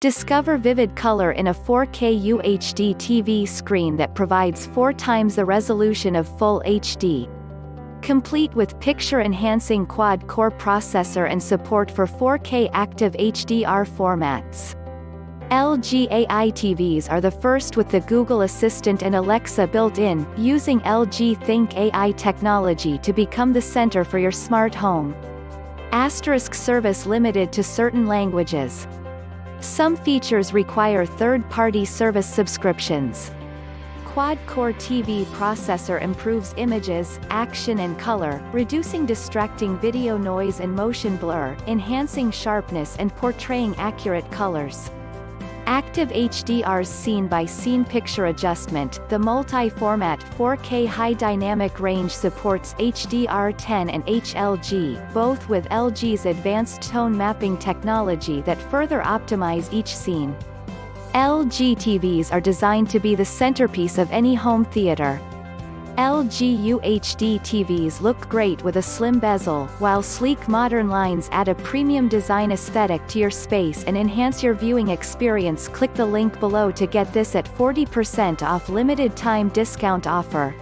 Discover vivid color in a 4K UHD TV screen that provides 4 times the resolution of Full HD. Complete with picture-enhancing quad-core processor and support for 4K active HDR formats. LG AI TVs are the first with the Google Assistant and Alexa built in, using LG ThinQ AI technology to become the center for your smart home. Asterisk service limited to certain languages. Some features require third-party service subscriptions. Quad-core TV processor improves images, action and color, reducing distracting video noise and motion blur, enhancing sharpness and portraying accurate colors. Active HDR's scene-by-scene picture adjustment. The multi-format 4K high dynamic range supports HDR10 and HLG, both with LG's advanced tone mapping technology that further optimize each scene. LG TVs are designed to be the centerpiece of any home theater. LG UHD TVs look great with a slim bezel, while sleek modern lines add a premium design aesthetic to your space and enhance your viewing experience. Click the link below to get this at 40% off limited time discount offer.